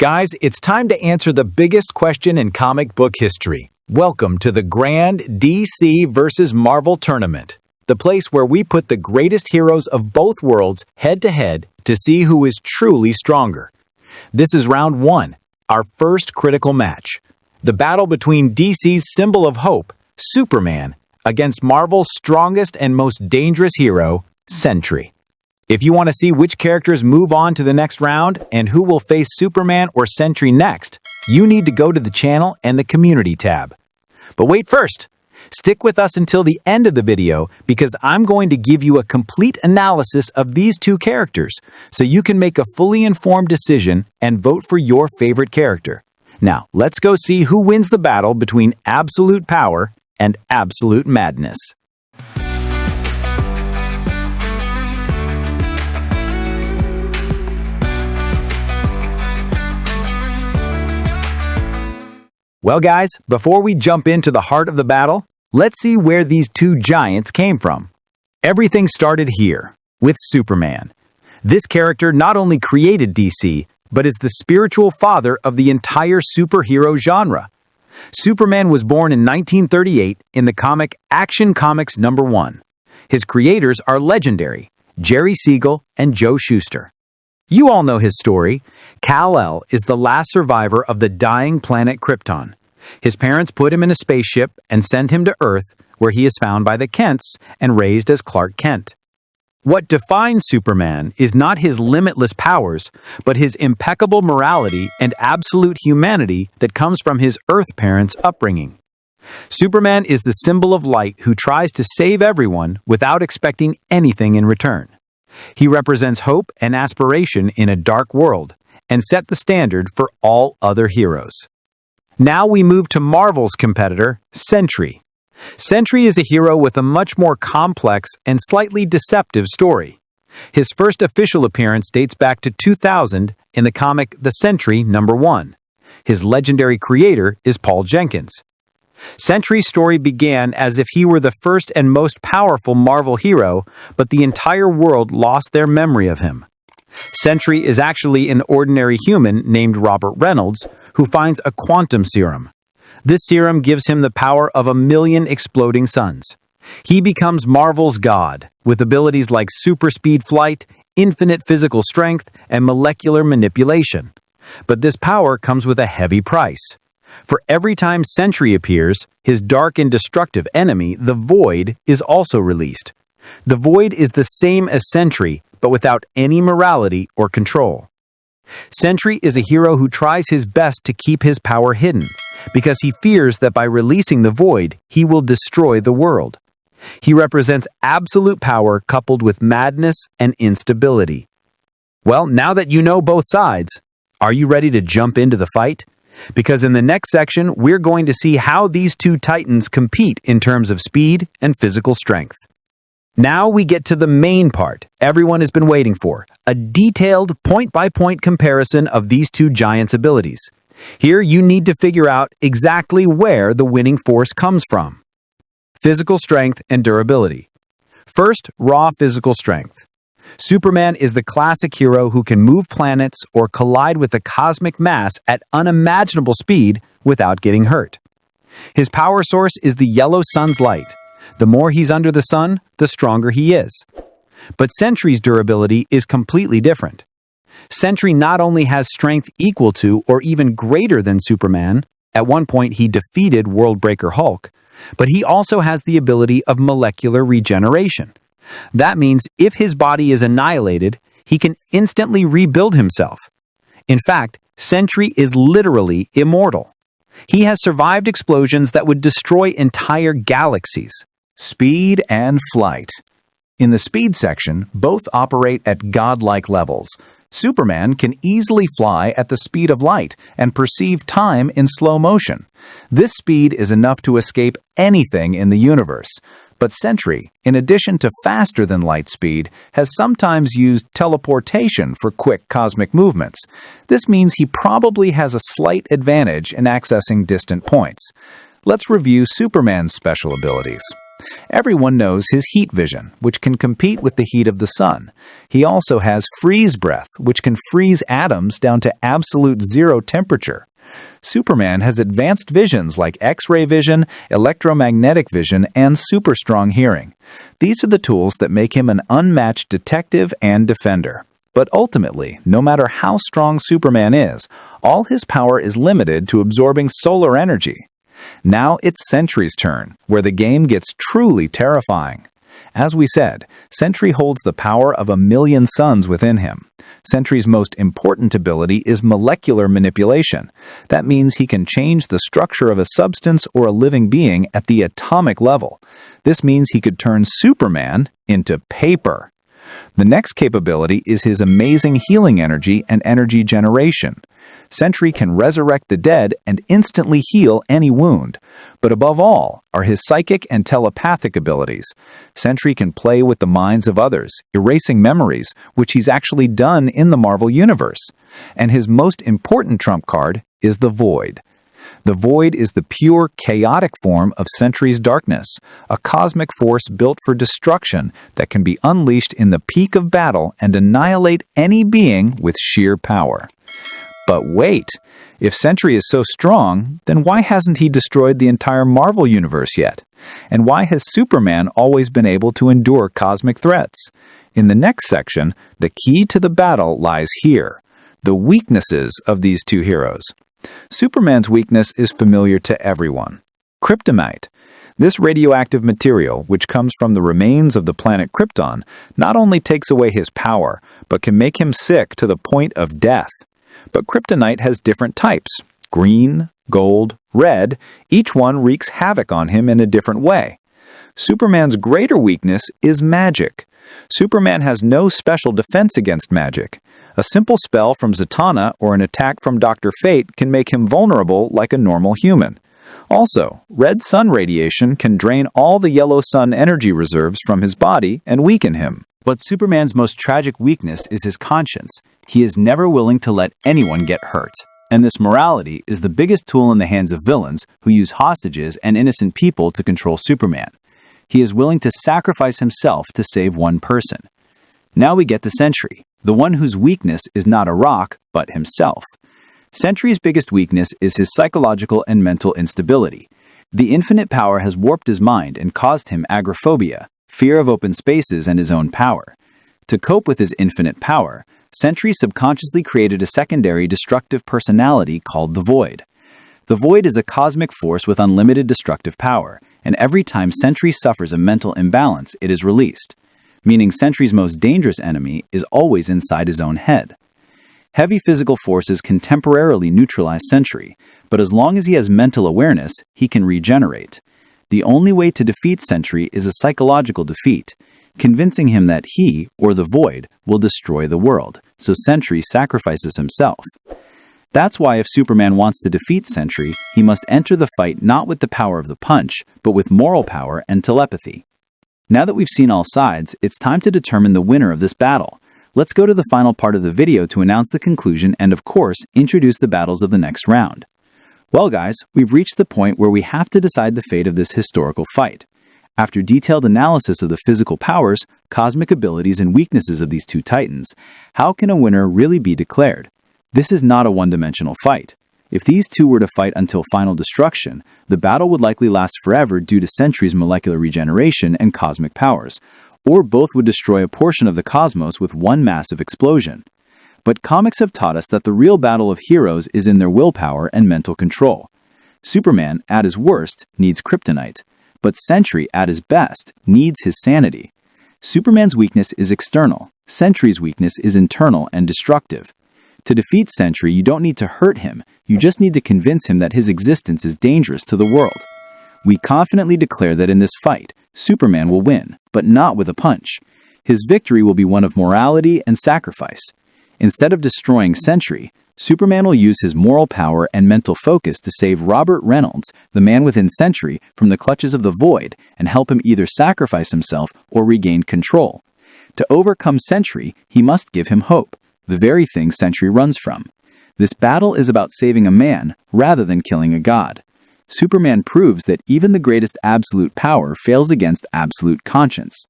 Guys, it's time to answer the biggest question in comic book history. Welcome to the grand DC vs. Marvel tournament, the place where we put the greatest heroes of both worlds head-to-head to see who is truly stronger. This is round 1, our first critical match. The battle between DC's symbol of hope, Superman, against Marvel's strongest and most dangerous hero, Sentry. If you want to see which characters move on to the next round and who will face Superman or Sentry next, you need to go to the channel and the community tab. But wait first! Stick with us until the end of the video because I'm going to give you a complete analysis of these two characters so you can make a fully informed decision and vote for your favorite character. Now, let's go see who wins the battle between absolute power and absolute madness. Well guys, before we jump into the heart of the battle, let's see where these two giants came from. Everything started here, with Superman. This character not only created DC, but is the spiritual father of the entire superhero genre. Superman was born in 1938 in the comic Action Comics #1. His creators are legendary, Jerry Siegel and Joe Shuster. You all know his story. Kal-El is the last survivor of the dying planet Krypton. His parents put him in a spaceship and sent him to Earth, where he is found by the Kents and raised as Clark Kent. What defines Superman is not his limitless powers, but his impeccable morality and absolute humanity that comes from his Earth parents' upbringing. Superman is the symbol of light who tries to save everyone without expecting anything in return. He represents hope and aspiration in a dark world and set the standard for all other heroes. Now we move to Marvel's competitor, Sentry. Sentry is a hero with a much more complex and slightly deceptive story. His first official appearance dates back to 2000 in the comic The Sentry #1. His legendary creator is Paul Jenkins. Sentry's story began as if he were the first and most powerful Marvel hero, but the entire world lost their memory of him. Sentry is actually an ordinary human named Robert Reynolds who finds a quantum serum. This serum gives him the power of 1,000,000 exploding suns. He becomes Marvel's god, with abilities like super speed flight, infinite physical strength, and molecular manipulation. But this power comes with a heavy price. For every time Sentry appears, his dark and destructive enemy, the Void, is also released. The Void is the same as Sentry, but without any morality or control. Sentry is a hero who tries his best to keep his power hidden, because he fears that by releasing the Void, he will destroy the world. He represents absolute power coupled with madness and instability. Well, now that you know both sides, are you ready to jump into the fight? Because in the next section, we're going to see how these two titans compete in terms of speed and physical strength. Now we get to the main part everyone has been waiting for, a detailed point-by-point comparison of these two giants' abilities. Here you need to figure out exactly where the winning force comes from. Physical strength and durability. First, raw physical strength. Superman is the classic hero who can move planets or collide with the cosmic mass at unimaginable speed without getting hurt. His power source is the yellow sun's light. The more he's under the sun, the stronger he is. But Sentry's durability is completely different. Sentry not only has strength equal to or even greater than Superman, at one point he defeated Worldbreaker Hulk, but he also has the ability of molecular regeneration. That means if his body is annihilated, he can instantly rebuild himself. In fact, Sentry is literally immortal. He has survived explosions that would destroy entire galaxies. Speed and flight. In the speed section, both operate at godlike levels. Superman can easily fly at the speed of light and perceive time in slow motion. This speed is enough to escape anything in the universe. But Sentry, in addition to faster-than-light speed, has sometimes used teleportation for quick cosmic movements. This means he probably has a slight advantage in accessing distant points. Let's review Superman's special abilities. Everyone knows his heat vision, which can compete with the heat of the sun. He also has freeze breath, which can freeze atoms down to absolute zero temperature. Superman has advanced visions like X-ray vision, electromagnetic vision, and super strong hearing. These are the tools that make him an unmatched detective and defender. But ultimately, no matter how strong Superman is, all his power is limited to absorbing solar energy. Now it's Sentry's turn, where the game gets truly terrifying. As we said, Sentry holds the power of 1,000,000 suns within him. Sentry's most important ability is molecular manipulation. That means he can change the structure of a substance or a living being at the atomic level. This means he could turn Superman into paper. The next capability is his amazing healing energy and energy generation. Sentry can resurrect the dead and instantly heal any wound. But above all are his psychic and telepathic abilities. Sentry can play with the minds of others, erasing memories, which he's actually done in the Marvel Universe. And his most important trump card is the Void. The Void is the pure, chaotic form of Sentry's darkness, a cosmic force built for destruction that can be unleashed in the peak of battle and annihilate any being with sheer power. But wait, if Sentry is so strong, then why hasn't he destroyed the entire Marvel Universe yet? And why has Superman always been able to endure cosmic threats? In the next section, the key to the battle lies here: the weaknesses of these two heroes. Superman's weakness is familiar to everyone: kryptonite. This radioactive material, which comes from the remains of the planet Krypton, not only takes away his power, but can make him sick to the point of death. But kryptonite has different types: green, gold, red. Each one wreaks havoc on him in a different way. Superman's greater weakness is magic. Superman has no special defense against magic. A simple spell from Zatanna or an attack from Dr. Fate can make him vulnerable like a normal human. Also, red sun radiation can drain all the yellow sun energy reserves from his body and weaken him. But Superman's most tragic weakness is his conscience. He is never willing to let anyone get hurt. And this morality is the biggest tool in the hands of villains who use hostages and innocent people to control Superman. He is willing to sacrifice himself to save one person. Now we get to Sentry, the one whose weakness is not a rock, but himself. Sentry's biggest weakness is his psychological and mental instability. The infinite power has warped his mind and caused him agoraphobia, fear of open spaces and his own power. To cope with his infinite power, Sentry subconsciously created a secondary destructive personality called the Void. The Void is a cosmic force with unlimited destructive power, and every time Sentry suffers a mental imbalance, it is released, meaning Sentry's most dangerous enemy is always inside his own head. Heavy physical forces can temporarily neutralize Sentry, but as long as he has mental awareness, he can regenerate. The only way to defeat Sentry is a psychological defeat, convincing him that he, or the Void, will destroy the world, so Sentry sacrifices himself. That's why if Superman wants to defeat Sentry, he must enter the fight not with the power of the punch, but with moral power and telepathy. Now that we've seen all sides, it's time to determine the winner of this battle. Let's go to the final part of the video to announce the conclusion and, of course, introduce the battles of the next round. Well guys, we've reached the point where we have to decide the fate of this historical fight. After detailed analysis of the physical powers, cosmic abilities, and weaknesses of these two titans, how can a winner really be declared? This is not a one-dimensional fight. If these two were to fight until final destruction, the battle would likely last forever due to Sentry's molecular regeneration and cosmic powers, or both would destroy a portion of the cosmos with one massive explosion. But comics have taught us that the real battle of heroes is in their willpower and mental control. Superman, at his worst, needs kryptonite, but Sentry, at his best, needs his sanity. Superman's weakness is external. Sentry's weakness is internal and destructive. To defeat Sentry, you don't need to hurt him. You just need to convince him that his existence is dangerous to the world. We confidently declare that in this fight, Superman will win, but not with a punch. His victory will be one of morality and sacrifice. Instead of destroying Sentry, Superman will use his moral power and mental focus to save Robert Reynolds, the man within Sentry, from the clutches of the Void and help him either sacrifice himself or regain control. To overcome Sentry, he must give him hope, the very thing Sentry runs from. This battle is about saving a man rather than killing a god. Superman proves that even the greatest absolute power fails against absolute conscience.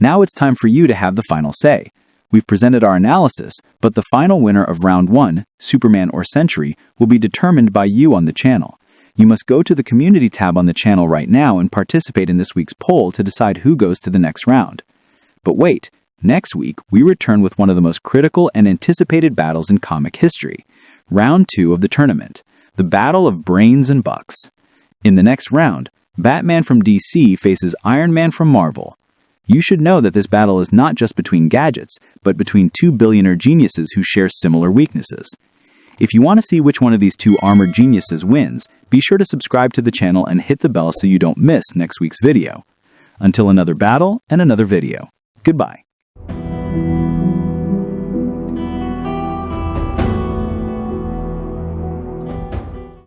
Now it's time for you to have the final say. We've presented our analysis, but the final winner of Round 1, Superman or Sentry, will be determined by you on the channel. You must go to the Community tab on the channel right now and participate in this week's poll to decide who goes to the next round. But wait, next week we return with one of the most critical and anticipated battles in comic history. Round 2 of the tournament, the Battle of Brains and Bucks. In the next round, Batman from DC faces Iron Man from Marvel. You should know that this battle is not just between gadgets, but between two billionaire geniuses who share similar weaknesses. If you want to see which one of these two armored geniuses wins, be sure to subscribe to the channel and hit the bell so you don't miss next week's video. Until another battle and another video. Goodbye.